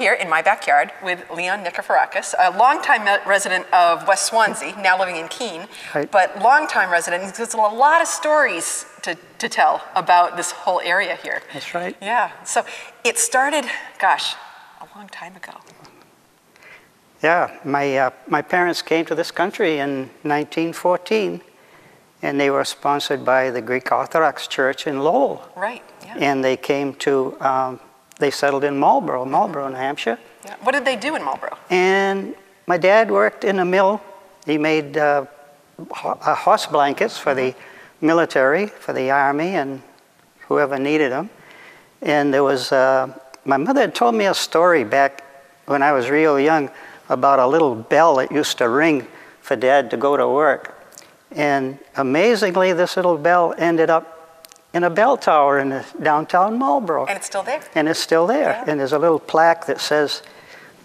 here in my backyard with Leon Nikiforakis, a longtime resident of West Swansea, now living in Keene, Right. but longtime resident. There's a lot of stories to tell about this whole area here. That's right. Yeah, so it started, gosh, a long time ago. Yeah, my parents came to this country in 1914, and they were sponsored by the Greek Orthodox Church in Lowell. Right, yeah. And they came to, they settled in Marlborough, New Hampshire. Yeah. What did they do in Marlborough? And my dad worked in a mill. He made horse blankets for the military, for the army, and whoever needed them. And there was, my mother had told me a story back when I was real young about a little bell that used to ring for Dad to go to work. And amazingly, this little bell ended up in a bell tower in downtown Marlborough. And it's still there. And it's still there. Yeah. And there's a little plaque that says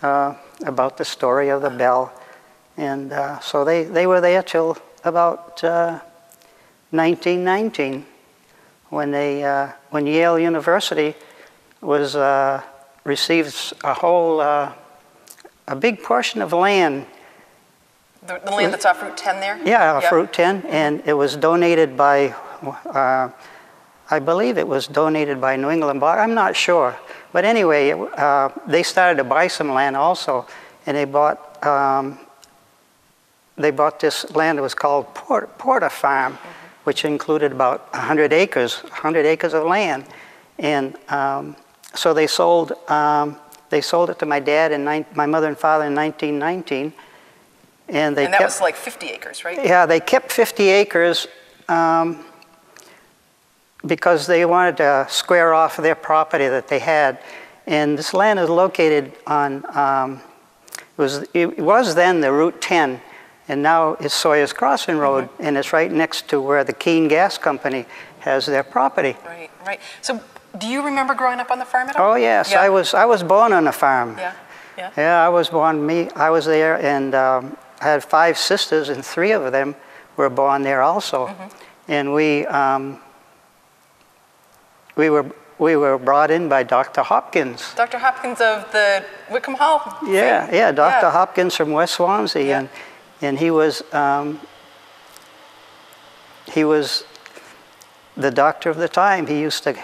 about the story of the bell. And so they were there till about 1919, when when Yale University was received a big portion of land. The land that's off Route 10 there? Yeah, off Route 10, and it was donated by, I believe it was donated by New England Bar. I'm not sure, but anyway, they started to buy some land also, and they bought this land that was called Porter Farm, which included about 100 acres of land, and so they sold it to my dad and my mother and father in 1919, and that was like 50 acres, right? Yeah, they kept 50 acres because they wanted to square off their property that they had, and this land is located on it was then the Route 10, and now it's Sawyer's Crossing Road, and it's right next to where the Keene Gas Company has their property. Right, right. So, do you remember growing up on the farm at all? Oh yes, yeah. I was born on a farm. Yeah, yeah. Yeah, I was born. I was there, and I had 5 sisters, and 3 of them were born there also. And we were brought in by Dr. Hopkins. Dr. Hopkins of the Whitcomb Hall. Yeah, thing. yeah, Dr. Hopkins from West Swansea, and he was the doctor of the time. He used to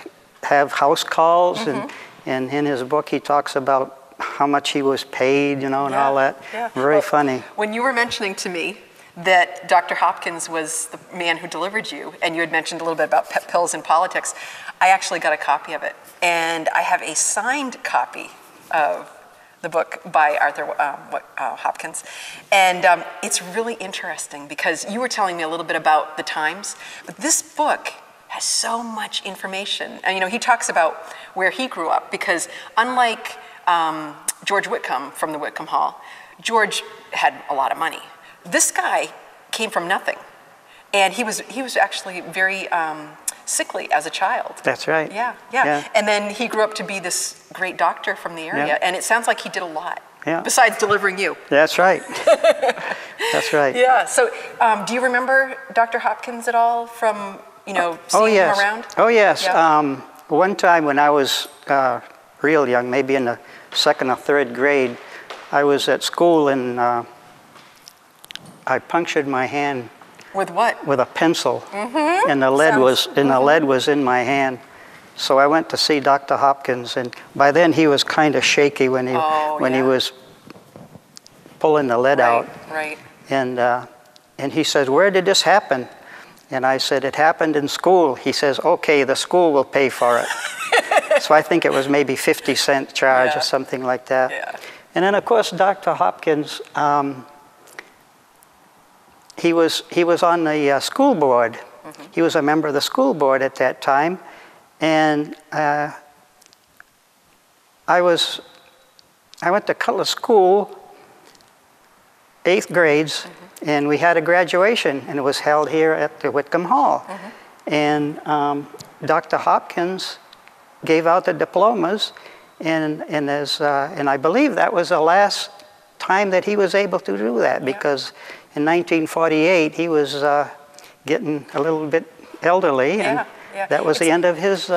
have house calls, and in his book he talks about how much he was paid, and all that. Yeah. Very funny. When you were mentioning to me that Dr. Hopkins was the man who delivered you, and you had mentioned a little bit about pep pills and politics, I actually got a copy of it, and I have a signed copy of the book by Arthur Hopkins, and it's really interesting because you were telling me a little bit about the times, but this book has so much information. And he talks about where he grew up, because unlike George Whitcomb from the Whitcomb Hall, George had a lot of money. This guy came from nothing, and he was actually very sickly as a child. That's right. Yeah. And then he grew up to be this great doctor from the area, and it sounds like he did a lot. Yeah. Besides delivering you. That's right. That's right. Yeah. So, do you remember Dr. Hopkins at all from seeing him around? Oh yes. Yeah. One time when I was real young, maybe in the 2nd or 3rd grade, I was at school and I punctured my hand. With what? With a pencil, and the lead was in my hand. So I went to see Dr. Hopkins, and by then he was kind of shaky when he was pulling the lead out. Right. And he says, "Where did this happen?" And I said, "It happened in school." He says, "Okay, the school will pay for it." So I think it was maybe 50-cent charge or something like that. Yeah. And then of course Dr. Hopkins, he was on the school board. He was a member of the school board at that time, and I went to Cutler School, 8th grades, and we had a graduation, and it was held here at the Whitcomb Hall. And Dr. Hopkins gave out the diplomas, and I believe that was the last time that he was able to do that, because in 1948 he was getting a little bit elderly, and that was the end of his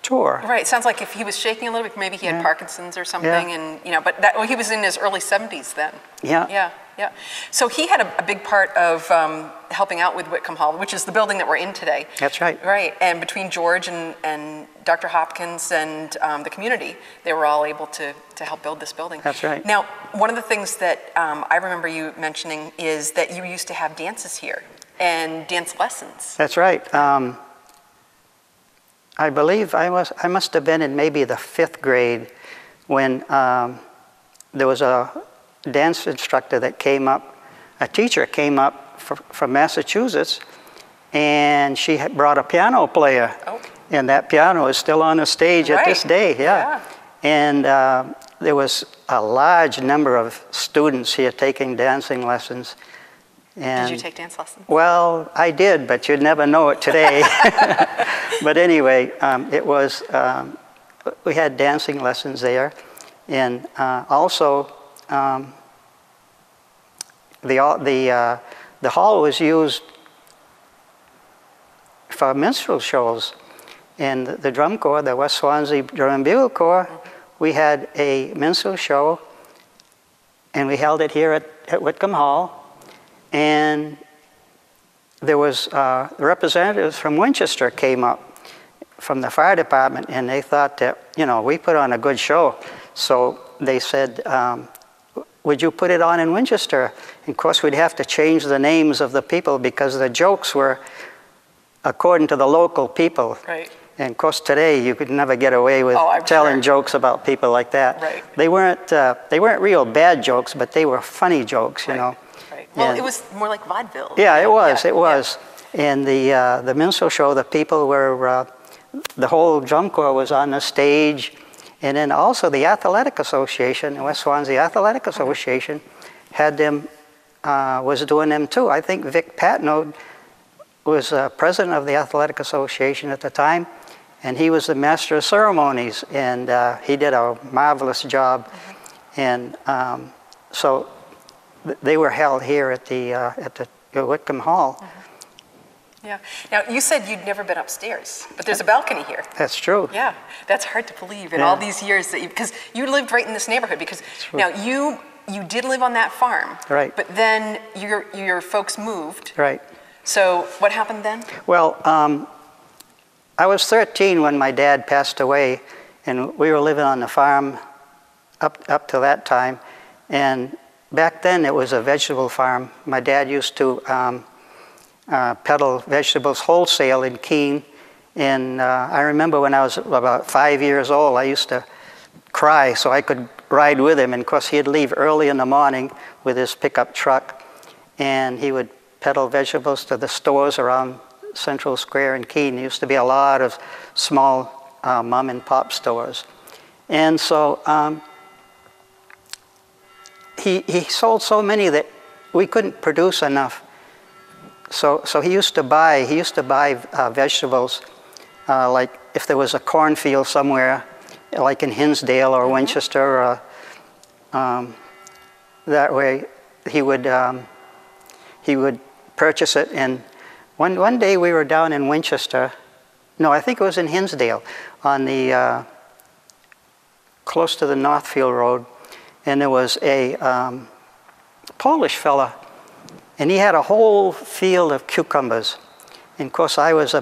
tour. Right. It sounds like if he was shaking a little bit, maybe he had Yeah. Parkinson's or something, Yeah. and but that, well, he was in his early 70s then. Yeah. Yeah. Yeah. So he had a big part of helping out with Whitcomb Hall, which is the building that we're in today. That's right. Right. And between George and Dr. Hopkins and the community, they were all able to help build this building. That's right. Now, one of the things that I remember you mentioning is that you used to have dances here and dance lessons. That's right. I believe I must have been in maybe the 5th grade when there was a dance instructor that came up, a teacher came up from Massachusetts, and she had brought a piano player. Oh. And that piano is still on the stage at this day, yeah. And there was a large number of students here taking dancing lessons. And, did you take dance lessons? well, I did, but you'd never know it today. But anyway, it was, we had dancing lessons there. And also, the hall was used for minstrel shows. And the drum corps, the West Swansea Drum and Bugle Corps, we had a minstrel show, and we held it here at Whitcomb Hall. And there was representatives from Winchester came up from the fire department, and they thought that, we put on a good show. So they said, would you put it on in Winchester? And of course, we'd have to change the names of the people because the jokes were according to the local people. Right. And of course, today you could never get away with telling jokes about people like that. Right. They weren't real bad jokes, but they were funny jokes, you know. Right. Well, it was more like vaudeville. Yeah, it was. It was. And the minstrel show, the people were, the whole drum corps was on the stage, and then also the Athletic Association, the West Swansea Athletic Association, had them, was doing them too. I think Vic Patnode was president of the Athletic Association at the time, and he was the master of ceremonies, and he did a marvelous job. And so they were held here at the Whitcomb Hall. Yeah. Now, you said you'd never been upstairs, but there's a balcony here. That's true. Yeah, that's hard to believe in all these years that because you lived right in this neighborhood. Because now you did live on that farm, right? But then your folks moved, right? So what happened then? Well, I was 13 when my dad passed away, and we were living on the farm up to that time. And back then, it was a vegetable farm. My dad used to peddle vegetables wholesale in Keene. And I remember when I was about 5 years old, I used to cry so I could ride with him. And of course, he'd leave early in the morning with his pickup truck, and he would peddle vegetables to the stores around Central Square in Keene. There used to be a lot of small mom and pop stores. And so he sold so many that we couldn't produce enough. So he used to buy vegetables, like if there was a cornfield somewhere, like in Hinsdale or Winchester, that way he would purchase it. And one day we were down in Winchester, no, I think it was in Hinsdale, on the close to the Northfield Road, and there was a Polish fella, and he had a whole field of cucumbers. And of course, I must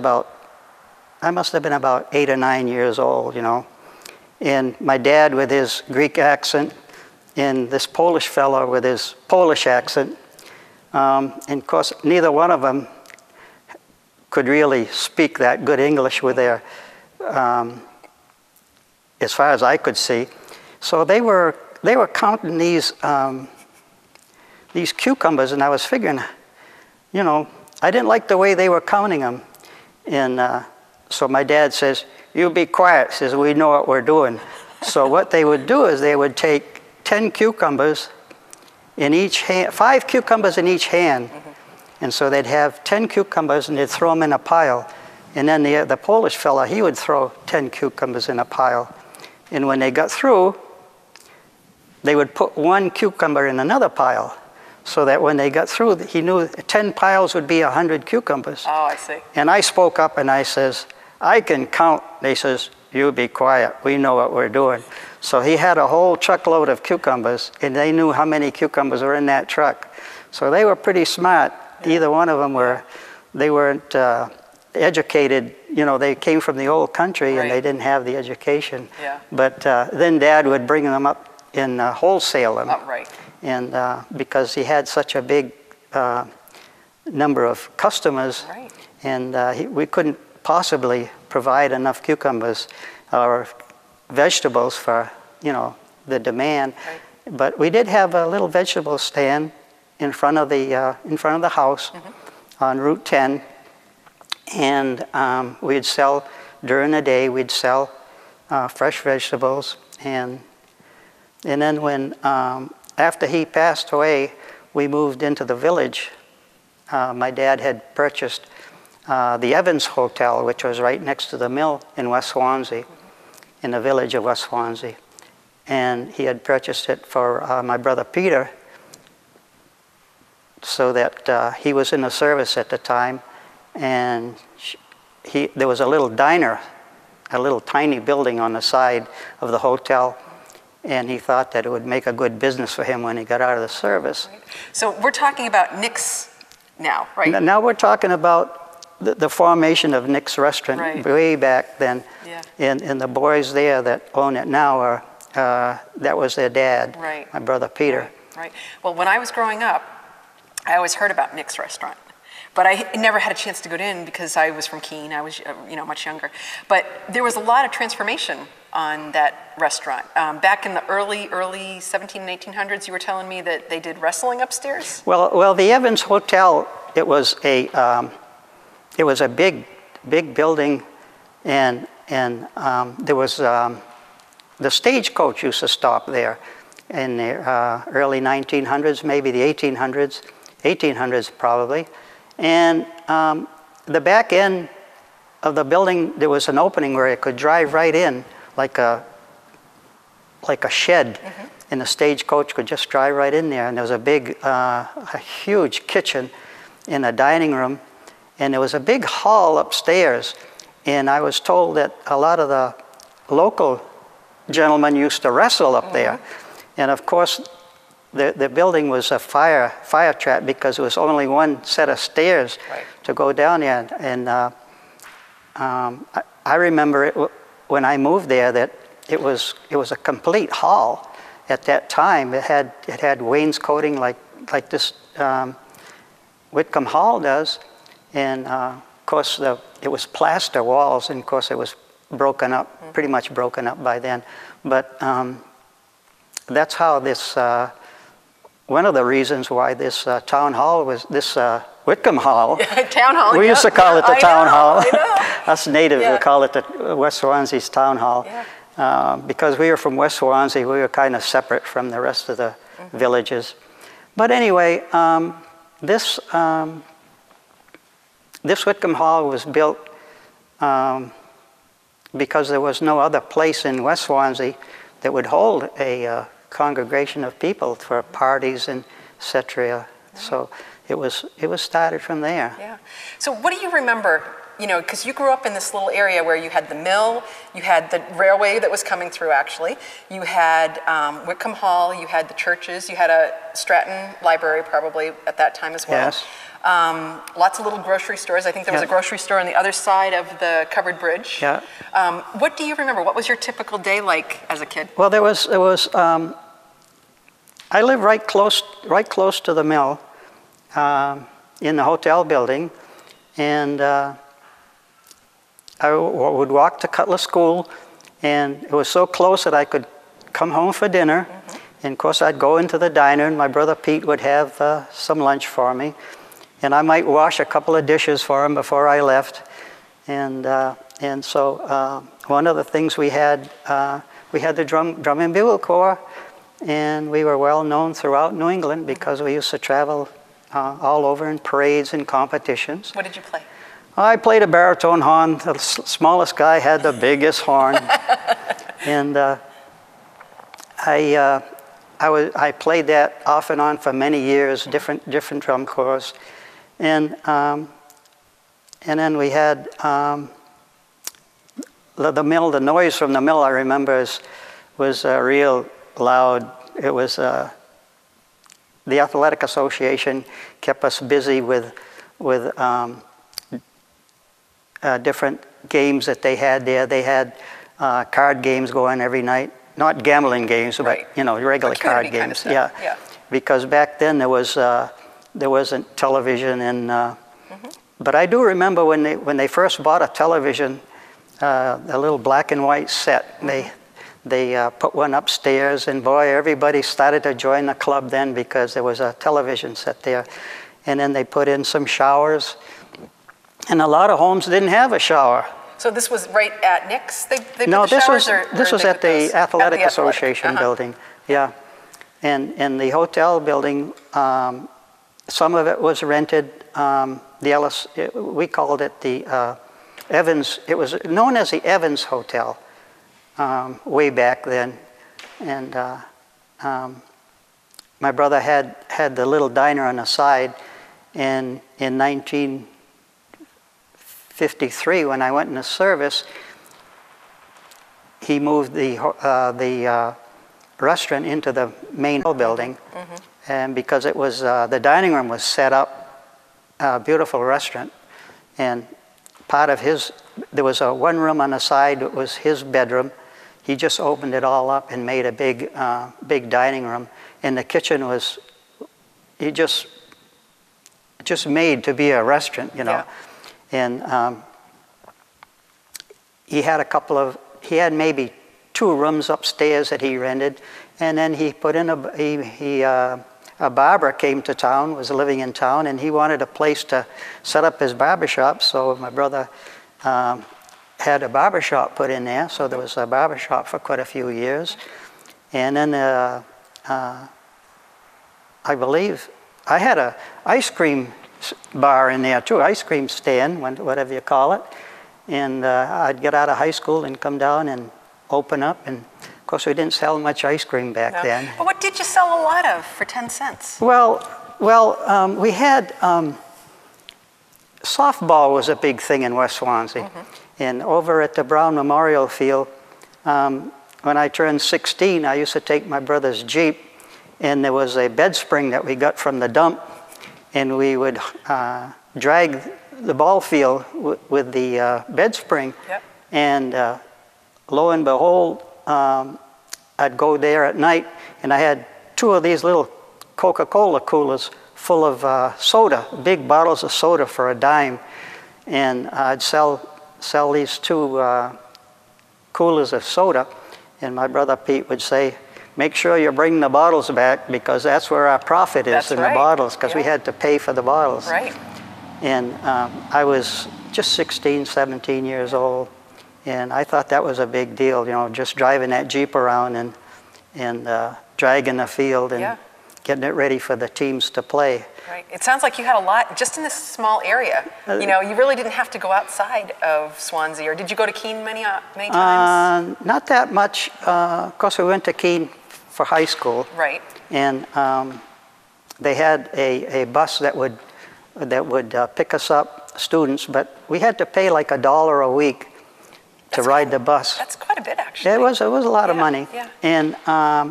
have been about 8 or 9 years old, you know. And my dad with his Greek accent, and this Polish fellow with his Polish accent. And of course, neither one of them could really speak that good English with their, as far as I could see. So they were counting these cucumbers, and I was figuring, you know, I didn't like the way they were counting them. And so my dad says, "You be quiet," says, "we know what we're doing." So what they would do is they would take 10 cucumbers in each hand, 5 cucumbers in each hand. And so they'd have 10 cucumbers and they'd throw them in a pile. And then the Polish fella, he would throw 10 cucumbers in a pile. And when they got through, they would put 1 cucumber in another pile, so that when they got through, he knew 10 piles would be 100 cucumbers. Oh, I see. And I spoke up and I says, "I can count." They says, "You be quiet. We know what we're doing." So he had a whole truckload of cucumbers, and they knew how many cucumbers were in that truck. So they were pretty smart. Either one of them were. They weren't educated. You know, they came from the old country, and they didn't have the education. Yeah. But then Dad would bring them up and wholesale them. Right. And because he had such a big number of customers, and we couldn't possibly provide enough cucumbers or vegetables for, you know, the demand. But we did have a little vegetable stand in front of the house on Route 10, and we'd sell during the day. We'd sell fresh vegetables, and then when after he passed away, we moved into the village. My dad had purchased the Evans Hotel, which was right next to the mill in West Swansea, in the village of West Swansea. And he had purchased it for my brother Peter, so that he was in the service at the time. And there was a little diner, a little tiny building on the side of the hotel. And he thought that it would make a good business for him when he got out of the service. So we're talking about Nick's now, right? Now we're talking about the formation of Nick's Restaurant way back then. And the boys there that own it now are, that was their dad, my brother Peter. Right. Well, when I was growing up, I always heard about Nick's Restaurant. But I never had a chance to go in because I was from Keene. I was, much younger. But there was a lot of transformation on that restaurant. Back in the early 17 and 1800s, you were telling me that they did wrestling upstairs? Well, the Evans Hotel, it was a big building, and there was the stagecoach used to stop there in the early 1900s, maybe the 1800s probably. And the back end of the building, there was an opening where it could drive right in, like a shed, and the stagecoach could just drive right in there. And there was a huge kitchen in a dining room, and there was a big hall upstairs. And I was told that a lot of the local gentlemen used to wrestle up there. And of course, the building was a fire trap because there was only one set of stairs to go down there. And I remember it when I moved there that it was a complete hall at that time. It had wainscoting like this Whitcomb Hall does, and of course it was plaster walls, and of course it was broken up, pretty much broken up by then. But that's how this. One of the reasons why this town hall was this Whitcomb Hall. Town hall. We used to call it the town hall. I know. Us natives would call it the West Swansea's town hall. Because we were from West Swansea, we were kind of separate from the rest of the villages. But anyway, this Whitcomb Hall was built because there was no other place in West Swansea that would hold a congregation of people for parties and etc. So it was started from there. Yeah. So what do you remember? Because you grew up in this little area where you had the mill, you had the railway that was coming through. Actually, you had Whitcomb Hall, you had the churches, you had a Stratton Library probably at that time as well. Yes. Lots of little grocery stores. I think there was a grocery store on the other side of the covered bridge. Yeah. What do you remember? What was your typical day like as a kid? Well, there was. I lived right close to the mill, in the hotel building, and I would walk to Cutler School, and it was so close that I could come home for dinner. And of course, I'd go into the diner, and my brother Pete would have some lunch for me. And I might wash a couple of dishes for him before I left. And so one of the things we had the drum and bugle corps, and we were well known throughout New England because we used to travel all over in parades and competitions. What did you play? I played a baritone horn. The smallest guy had the biggest horn. And I played that off and on for many years, different drum corps. And then we had the mill, the noise from the mill, I remember, was real loud. It was the Athletic Association kept us busy with different games that they had there. They had card games going every night, not gambling games, Right. but regular card Community kind of games. stuff. Yeah, because back then there wasn't television, and but I do remember when they first bought a television, a little black and white set. They put one upstairs, and boy, everybody started to join the club then because there was a television set there. And then they put in some showers, and a lot of homes didn't have a shower. So this was right at Nick's? They No, put the showers, this was at the Athletic Association building. Yeah, and the hotel building, some of it was rented. We called it the Evans. It was known as the Evans Hotel way back then, and my brother had the little diner on the side, and in 1953, when I went into service, he moved the restaurant into the main building, and because it was the dining room was set up, a beautiful restaurant, and part of there was one room on the side that was his bedroom. He just opened it all up and made a big dining room, and the kitchen was just made to be a restaurant, Yeah. And he had maybe 2 rooms upstairs that he rented, and then he put in a barber came to town, was living in town, and he wanted a place to set up his barber shop, so my brother had a barber shop put in there, so there was a barber shop for quite a few years. And then I believe I had a ice cream bar in there too, ice cream stand, whatever you call it. And I'd get out of high school and come down and open up, and of course we didn't sell much ice cream back then. But what did you sell a lot of for 10 cents? Well, we had softball was a big thing in West Swansea. And over at the Brown Memorial Field, when I turned 16, I used to take my brother's Jeep, and there was a bed spring that we got from the dump, and we would drag the ball field with the bed spring. Yep. And lo and behold, I'd go there at night, and I had 2 of these little Coca-Cola coolers full of soda, big bottles of soda for a dime, and I'd sell these 2 coolers of soda, and my brother Pete would say, make sure you bring the bottles back, because that's where our profit is. That's in right. The bottles, because we had to pay for the bottles. Right. And I was just 16, 17 years old, and I thought that was a big deal, just driving that Jeep around and dragging the field and getting it ready for the teams to play. Right. It sounds like you had a lot just in this small area. You really didn't have to go outside of Swansea, or did you go to Keene many times? Not that much. Of course, we went to Keene for high school. Right. And they had a bus that would pick us up, students, but we had to pay like $1 a week to ride the bus. That's quite a bit, actually. It was a lot of money. Yeah. And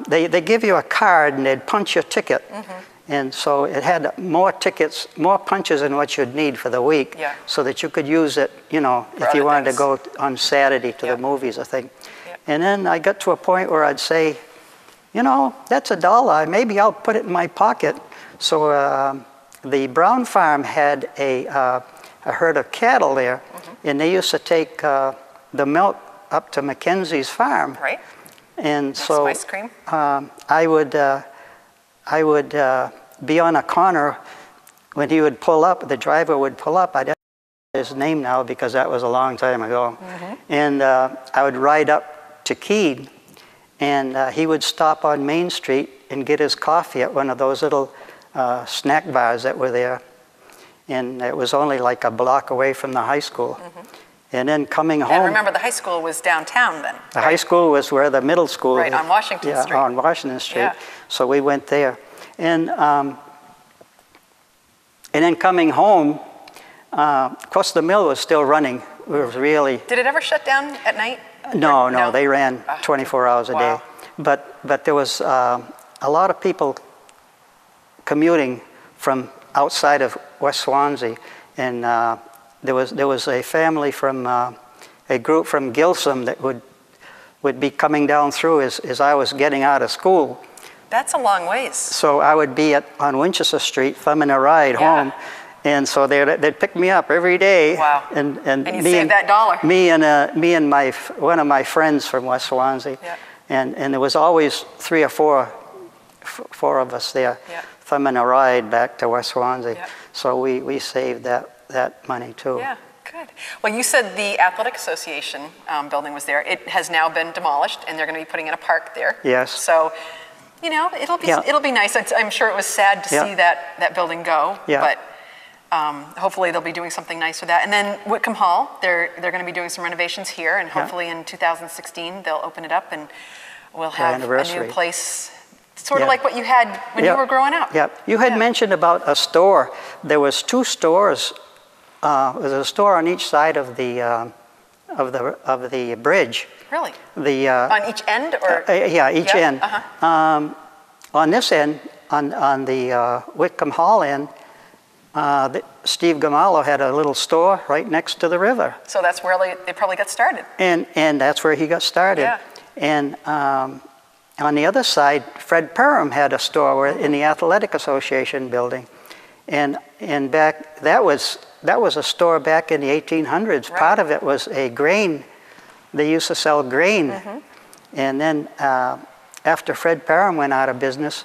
they give you a card, and they'd punch your ticket. And so it had more punches than what you'd need for the week, so that you could use it, if you wanted to go on Saturday to the movies, I think. And then I got to a point where I'd say, that's $1. Maybe I'll put it in my pocket. So the Brown farm had a herd of cattle there, and they used to take the milk up to Mackenzie's farm. Right. And Some so ice cream. I would be on a corner when he would pull up. The driver would pull up. I don't know his name now because that was a long time ago. And I would ride up to Keene, and he would stop on Main Street and get his coffee at one of those little snack bars that were there. And it was only like a block away from the high school. And then coming home. And remember, the high school was downtown then. The high school was where the middle school. Right, on Washington Street. Yeah, on Washington Street. Yeah. So we went there. And then coming home, of course the mill was still running was really... Did it ever shut down at night? No, they ran 24 hours a day. Wow. But there was a lot of people commuting from outside of West Swansea, and there was a family from a group from Gilsum that would be coming down through as I was getting out of school. That's a long ways. So I would be on Winchester Street thumbing a ride home, and so they'd pick me up every day. Wow. And you saved that dollar. Me and one of my friends from West Swansea, and there was always 3 or 4 of us there, thumbing a ride back to West Swansea. So we saved that money too. Yeah. Good. Well, you said the Athletic Association building was there. It has now been demolished, and they're going to be putting in a park there. Yes. So, you know, it'll be nice. I'm sure it was sad to see that building go. Yeah. But hopefully they'll be doing something nice with that. And then Whitcomb Hall, they're going to be doing some renovations here, and hopefully in 2016 they'll open it up, and we'll have a new place, sort of like what you had when you were growing up. Yeah. You had mentioned about a store. There was 2 stores. There's a store on each side of the bridge. Really? On each end, or? Each end. On this end, on the Whitcomb Hall end, Steve Gamallo had a little store right next to the river. So that's where they probably got started. And that's where he got started. Yeah. And on the other side, Fred Perham had a store in the Athletic Association building, and back that was a store back in the 1800s. Right. Part of it was a grain. They used to sell grain. And then after Fred Perham went out of business,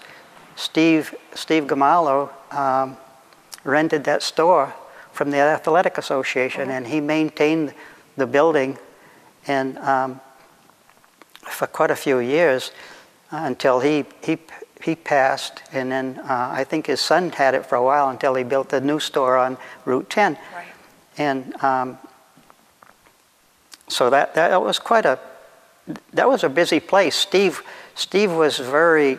Steve Gamallo rented that store from the Athletic Association, and he maintained the building and for quite a few years until he passed, and then I think his son had it for a while until he built a new store on Route 10. Right. And so that was that was a busy place. Steve was very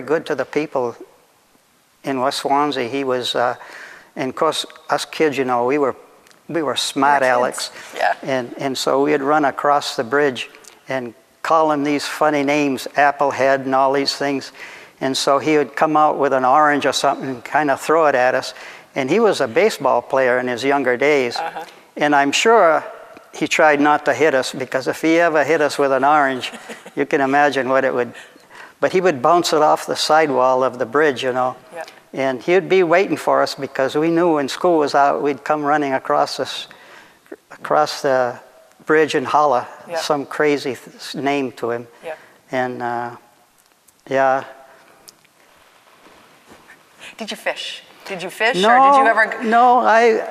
good to the people in West Swansea. He was, and of course, us kids, you know, we were smart Alecks. Yeah. And so we'd run across the bridge and call him these funny names, Applehead and all these things. And so he would come out with an orange or something and kind of throw it at us. And he was a baseball player in his younger days. And I'm sure he tried not to hit us, because if he ever hit us with an orange, you can imagine what it would. But he would bounce it off the sidewall of the bridge, you know. Yep. And he'd be waiting for us, because we knew when school was out, we'd come running across the bridge and holler some crazy name to him. Yep. And yeah. Did you fish? Did you fish, No, or did you ever? No,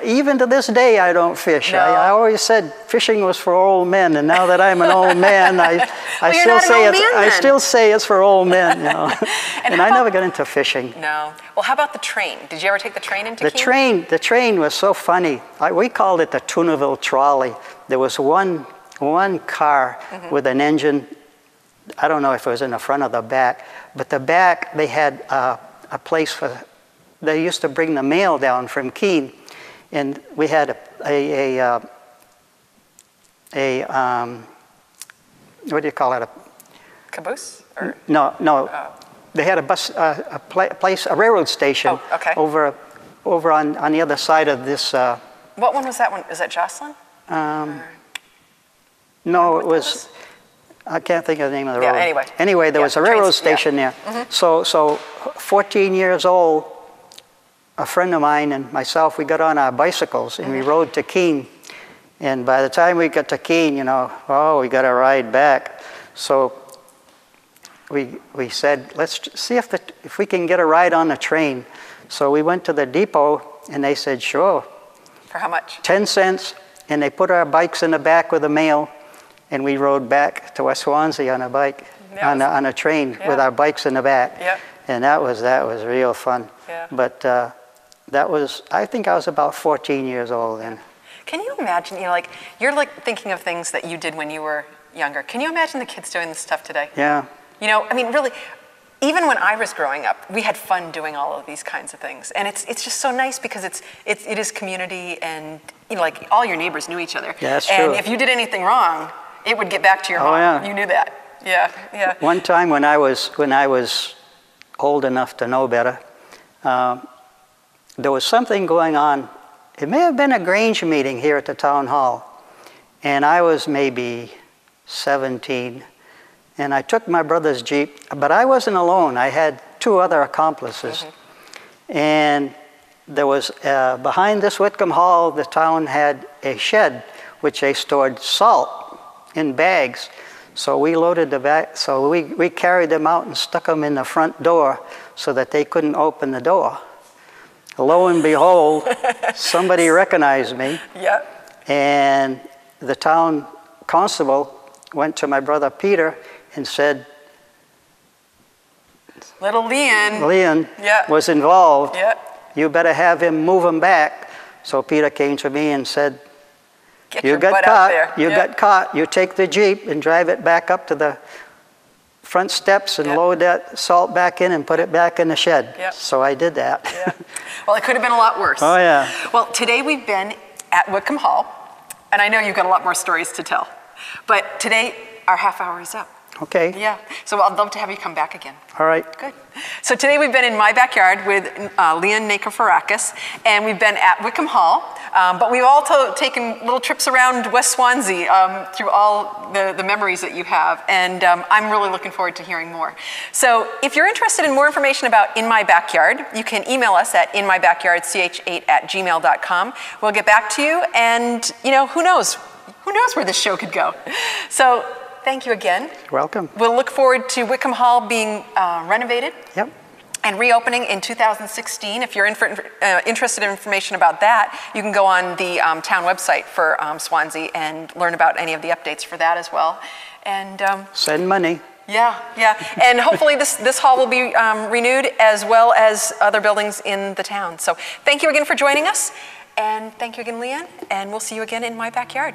even to this day I don't fish. No. I always said fishing was for old men, and now that I'm an old man, I still say it's for old men. You know, and I never got into fishing. No. Well, how about the train? Did you ever take the train into Keene? The train was so funny. We called it the Toonerville trolley. There was one car with an engine. I don't know if it was in the front or the back, but the back they had a place for. They used to bring the mail down from Keene, and we had a what do you call it? A caboose? Or? No. They had a bus, a railroad station over on the other side of this. What one was that one? Is that Jocelyn? No, it was. I can't think of the name of the road. Anyway. Anyway, there was a railroad station there. So 14 years old, a friend of mine and myself, we got on our bicycles and we rode to Keene. And by the time we got to Keene, you know, we got to ride back. So we said, let's see if we can get a ride on the train. So we went to the depot, and they said, sure. For how much? 10 cents, and they put our bikes in the back with the mail, and we rode back to West Swansea on a bike, on a train with our bikes in the back. Yep. And that was real fun. Yeah. But I think I was about 14 years old then. Can you imagine, you know, like, you're like thinking of things that you did when you were younger. Can you imagine the kids doing this stuff today? Yeah. You know, I mean, really, even when I was growing up, we had fun doing all of these kinds of things. And it's just so nice because it is community, and like all your neighbors knew each other. Yeah, that's and true. if you did anything wrong, it would get back to your mom. Yeah. You knew that. Yeah, yeah. One time when I was old enough to know better, there was something going on. It may have been a Grange meeting here at the town hall. And I was maybe 17. And I took my brother's Jeep, but I wasn't alone. I had 2 other accomplices. And there was, behind this Whitcomb Hall, the town had a shed which they stored salt in bags. So we loaded the bag, so we carried them out and stuck them in the front door so that they couldn't open the door. Lo and behold, somebody recognized me. Yeah. And the town constable went to my brother Peter and said, Little Leon. Leon Yeah. was involved. Yeah. You better have him move him back. So Peter came to me and said, Get you your got butt caught. out there. You Yeah. got caught. You take the Jeep and drive it back up to the front steps and Yeah. load that salt back in and put it back in the shed. Yeah. So I did that. Yeah. Well, it could have been a lot worse. Oh, yeah. Well, today we've been at Whitcomb Hall, and I know you've got a lot more stories to tell. But today, our half hour is up. Okay. Yeah. So I'd love to have you come back again. All right. Good. So today we've been in my backyard with Leon Nikiforakis, and we've been at Whitcomb Hall, but we've also taken little trips around West Swansea through all the memories that you have, and I'm really looking forward to hearing more. So if you're interested in more information about In My Backyard, you can email us at inmybackyardch8@gmail.com. We'll get back to you, and who knows? Who knows where this show could go? So thank you again. You're welcome. We'll look forward to Whitcomb Hall being renovated Yep. and reopening in 2016. If you're interested in information about that, you can go on the town website for Swansea and learn about any of the updates for that as well. And Send money. yeah. And hopefully this hall will be renewed, as well as other buildings in the town. So thank you again for joining us. And thank you again, Leanne. And we'll see you again in my backyard.